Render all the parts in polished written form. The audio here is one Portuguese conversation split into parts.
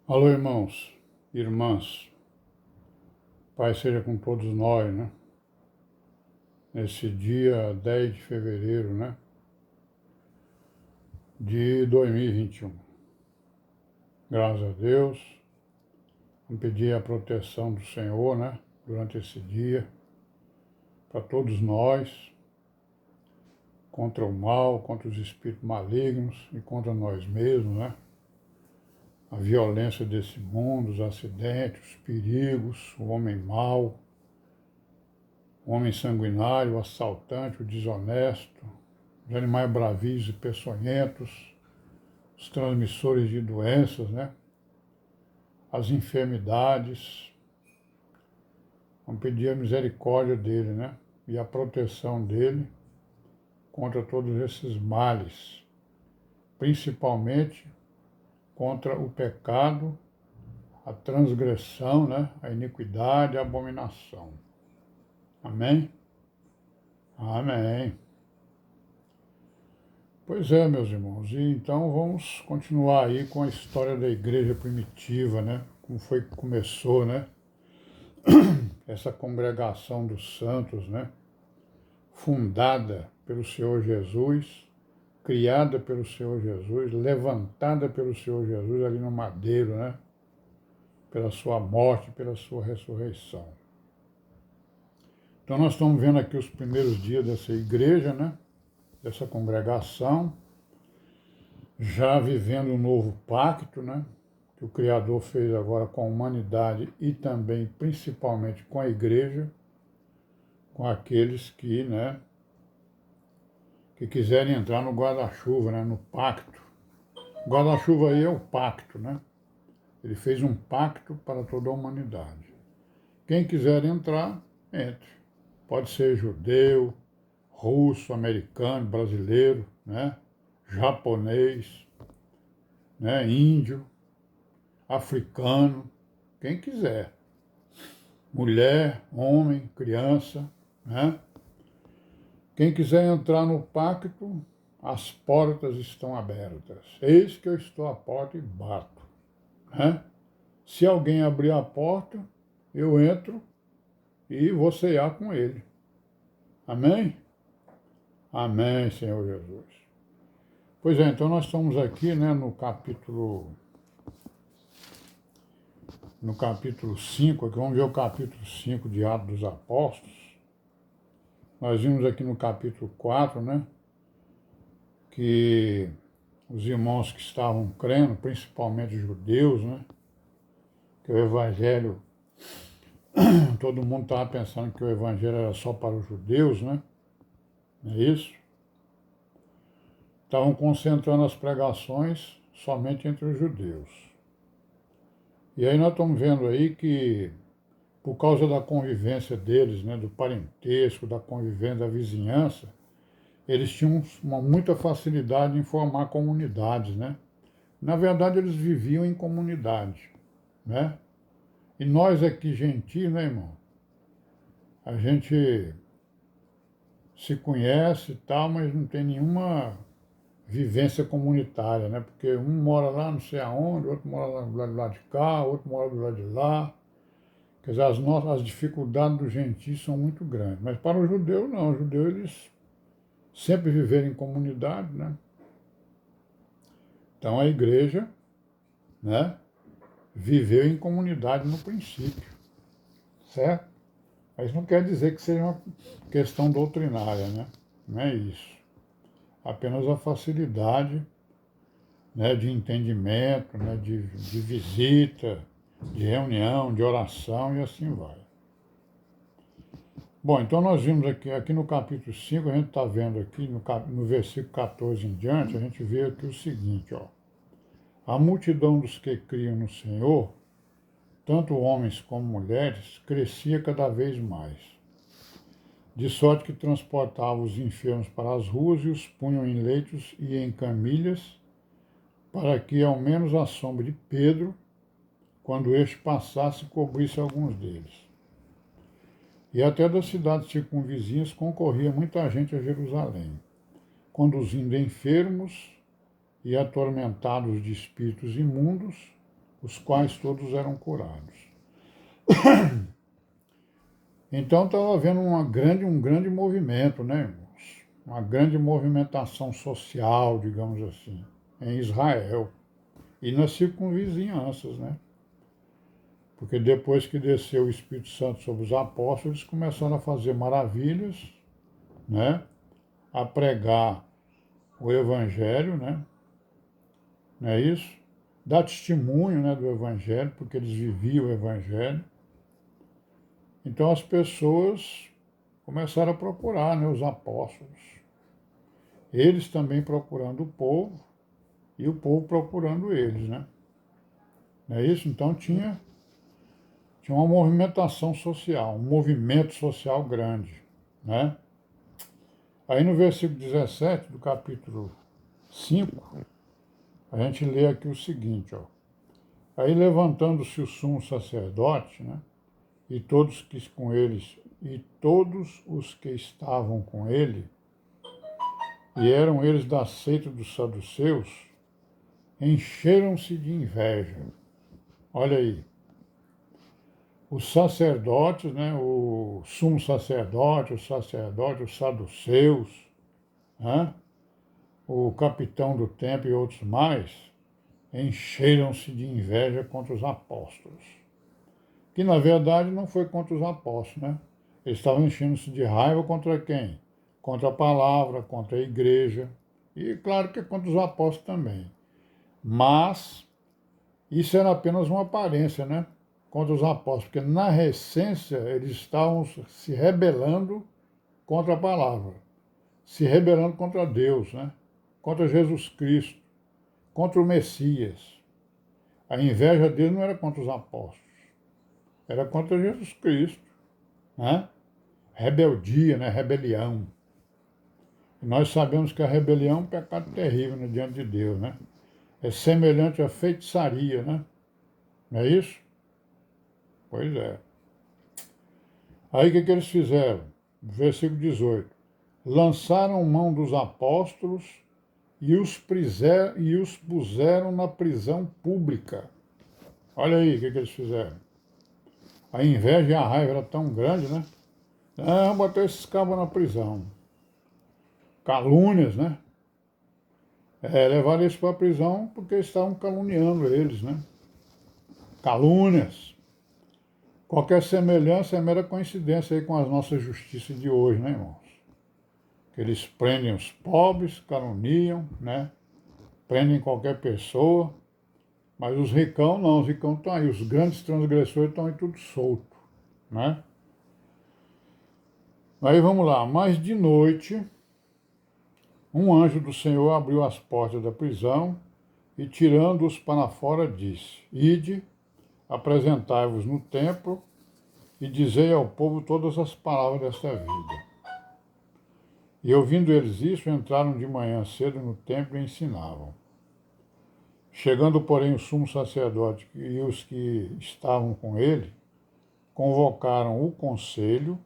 Alô, irmãos, irmãs, Pai seja com todos nós, né? Nesse dia 10 de fevereiro, né? De 2021. Graças a Deus, vamos pedir a proteção do Senhor, né? Durante esse dia, para todos nós, contra o mal, contra os espíritos malignos e contra nós mesmos, né? A violência desse mundo, os acidentes, os perigos, o homem mau, o homem sanguinário, o assaltante, o desonesto, os animais bravios e peçonhentos, os transmissores de doenças, né? As enfermidades. Vamos pedir a misericórdia dele, né? E a proteção dele contra todos esses males, principalmente contra o pecado, a transgressão, né? A iniquidade, a abominação. Amém? Amém. Pois é, meus irmãos, e então vamos continuar aí com a história da igreja primitiva, né? Como foi que começou, né? Essa congregação dos santos, né? Fundada pelo Senhor Jesus, criada pelo Senhor Jesus, levantada pelo Senhor Jesus ali no madeiro, né? Pela sua morte, pela sua ressurreição. Então nós estamos vendo aqui os primeiros dias dessa igreja, né? Dessa congregação, já vivendo um novo pacto, né? Que o Criador fez agora com a humanidade e também, principalmente, com a igreja, com aqueles que, né? Que quiserem entrar no guarda-chuva, né? No pacto. O guarda-chuva aí é o pacto, né? Ele fez um pacto para toda a humanidade. Quem quiser entrar, entre. Pode ser judeu, russo, americano, brasileiro, né? Japonês, né? Índio, africano, quem quiser. Mulher, homem, criança, né? Quem quiser entrar no pacto, as portas estão abertas. Eis que eu estou à porta e bato, né? Se alguém abrir a porta, eu entro e vou cear com ele. Amém? Amém, Senhor Jesus. Pois é, então nós estamos aqui, né, no capítulo 5, aqui vamos ver o capítulo 5 de Atos dos Apóstolos. Nós vimos aqui no capítulo 4, né, que os irmãos que estavam crendo, principalmente os judeus, né, que o evangelho, todo mundo estava pensando que o evangelho era só para os judeus, né, não é isso? Estavam concentrando as pregações somente entre os judeus. E aí nós estamos vendo aí que, por causa da convivência deles, né, do parentesco, da convivência, da vizinhança, eles tinham muita facilidade em formar comunidades, né? Na verdade, eles viviam em comunidade, né? E nós aqui, gentios, né, irmão? A gente se conhece e tal, mas não tem nenhuma vivência comunitária, né? Porque um mora lá não sei aonde, outro mora lá do lado de cá, outro mora do lado de lá. Quer dizer, as dificuldades dos gentios são muito grandes. Mas para os judeus, não. Os judeus, eles sempre viveram em comunidade, né? Então a igreja, né, viveu em comunidade no princípio, certo? Mas não quer dizer que seja uma questão doutrinária, né? Não é isso. Apenas a facilidade, né, de entendimento, né, de visita, de reunião, de oração e assim vai. Bom, então nós vimos aqui no capítulo 5, a gente está vendo aqui no versículo 14 em diante, a gente vê aqui o seguinte, ó. A multidão dos que criam no Senhor, tanto homens como mulheres, crescia cada vez mais, de sorte que transportava os enfermos para as ruas e os punham em leitos e em camilhas, para que ao menos a sombra de Pedro, quando este passasse, cobrisse alguns deles. E até das cidades circunvizinhas concorria muita gente a Jerusalém, conduzindo enfermos e atormentados de espíritos imundos, os quais todos eram curados. Então estava havendo um grande movimento, né, irmãos? Uma grande movimentação social, digamos assim, em Israel e nas circunvizinhanças, né? Porque depois que desceu o Espírito Santo sobre os apóstolos, eles começaram a fazer maravilhas, né? A pregar o Evangelho, né? Não é isso? Dar testemunho, né, do Evangelho, porque eles viviam o Evangelho. Então as pessoas começaram a procurar, né, os apóstolos. Eles também procurando o povo e o povo procurando eles, né? Não é isso? Então tinha uma movimentação social, um movimento social grande, né? Aí no versículo 17 do capítulo 5, a gente lê aqui o seguinte, ó. Aí levantando-se o sumo sacerdote, né? E todos que com eles, e todos os que estavam com ele, e eram eles da seita dos saduceus, encheram-se de inveja. Olha aí, os sacerdotes, né, o sumo sacerdote, os saduceus, né, o capitão do templo e outros mais, encheram-se de inveja contra os apóstolos. Que na verdade não foi contra os apóstolos, né? Eles estavam enchendo-se de raiva contra quem? Contra a palavra, contra a igreja, e claro que contra os apóstolos também. Mas isso era apenas uma aparência, né? Contra os apóstolos, porque na essência eles estavam se rebelando contra a palavra, se rebelando contra Deus, né? Contra Jesus Cristo, contra o Messias. A inveja deles não era contra os apóstolos, era contra Jesus Cristo, né? Rebeldia, né? Rebelião. E nós sabemos que a rebelião é um pecado terrível, né, diante de Deus, né? É semelhante à feitiçaria, né? Não é isso? Pois é. Aí o que eles fizeram? Versículo 18. Lançaram mão dos apóstolos e os puseram na prisão pública. Olha aí o que eles fizeram. A inveja e a raiva era tão grande, né? Vamos botar esses cabos na prisão. Calúnias, né? Levaram eles para a prisão porque estavam caluniando eles, né? Calúnias. Qualquer semelhança é mera coincidência aí com as nossas justiças de hoje, né, irmãos? Que eles prendem os pobres, caluniam, né? Prendem qualquer pessoa, mas os ricão não, os ricão estão aí, os grandes transgressores estão aí tudo solto, né? Aí vamos lá, mas de noite, um anjo do Senhor abriu as portas da prisão e, tirando-os para fora, disse: Ide, apresentai-vos no templo e dizei ao povo todas as palavras desta vida. E ouvindo eles isso, entraram de manhã cedo no templo e ensinavam. Chegando, porém, o sumo sacerdote e os que estavam com ele, convocaram o conselho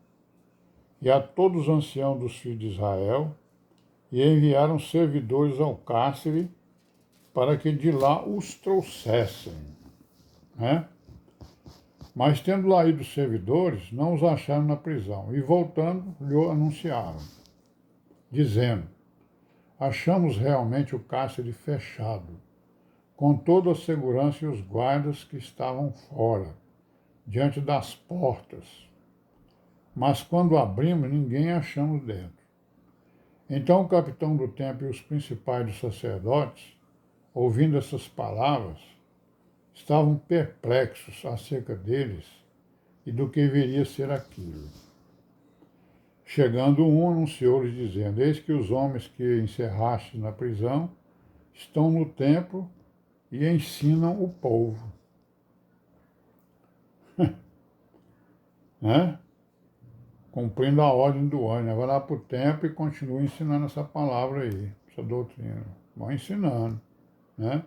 e a todos os anciãos dos filhos de Israel e enviaram servidores ao cárcere para que de lá os trouxessem, né? Mas tendo lá ido os servidores, não os acharam na prisão, e voltando, lhe anunciaram, dizendo: achamos realmente o cárcere fechado, com toda a segurança e os guardas que estavam fora, diante das portas. Mas quando abrimos, ninguém achamos dentro. Então o capitão do templo e os principais dos sacerdotes, ouvindo essas palavras, estavam perplexos acerca deles e do que viria a ser aquilo. Chegando um, anunciou-lhes, dizendo: eis que os homens que encerrastes na prisão estão no templo e ensinam o povo. Né? Cumprindo a ordem do anjo. Vai lá para o templo e continua ensinando essa palavra aí, essa doutrina. Vão ensinando. Né?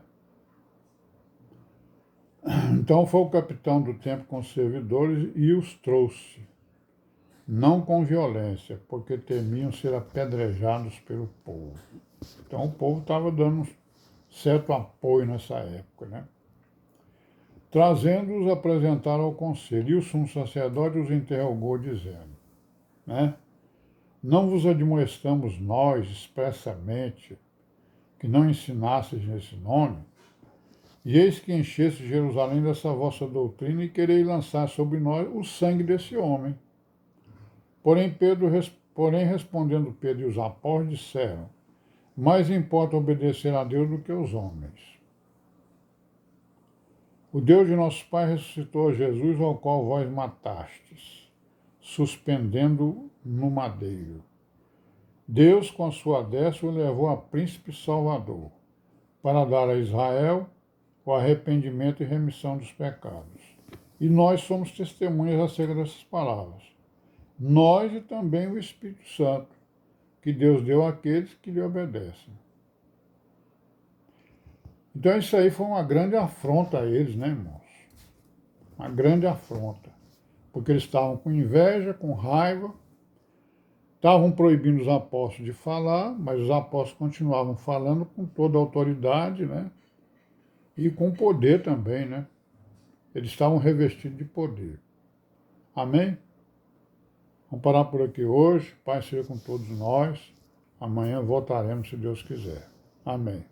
Então foi o capitão do templo com os servidores e os trouxe, não com violência, porque temiam ser apedrejados pelo povo. Então o povo estava dando um certo apoio nessa época, né? trazendo-os apresentar ao conselho. E o sumo sacerdote os interrogou, dizendo, né? Não vos admoestamos nós expressamente que não ensinasseis nesse nome? E eis que encheste Jerusalém dessa vossa doutrina e quereis lançar sobre nós o sangue desse homem. Porém, respondendo Pedro e os apóstolos, disseram, mais importa obedecer a Deus do que aos homens. O Deus de nossos pais ressuscitou a Jesus, ao qual vós matastes, suspendendo no madeiro. Deus, com a sua destra, o levou a príncipe salvador, para dar a Israel o arrependimento e remissão dos pecados. E nós somos testemunhas acerca dessas palavras. Nós e também o Espírito Santo, que Deus deu àqueles que lhe obedecem. Então isso aí foi uma grande afronta a eles, né, irmãos? Uma grande afronta. Porque eles estavam com inveja, com raiva, estavam proibindo os apóstolos de falar, mas os apóstolos continuavam falando com toda a autoridade, né? E com poder também, né? Eles estavam revestidos de poder. Amém? Vamos parar por aqui hoje. Pai seja com todos nós. Amanhã voltaremos, se Deus quiser. Amém.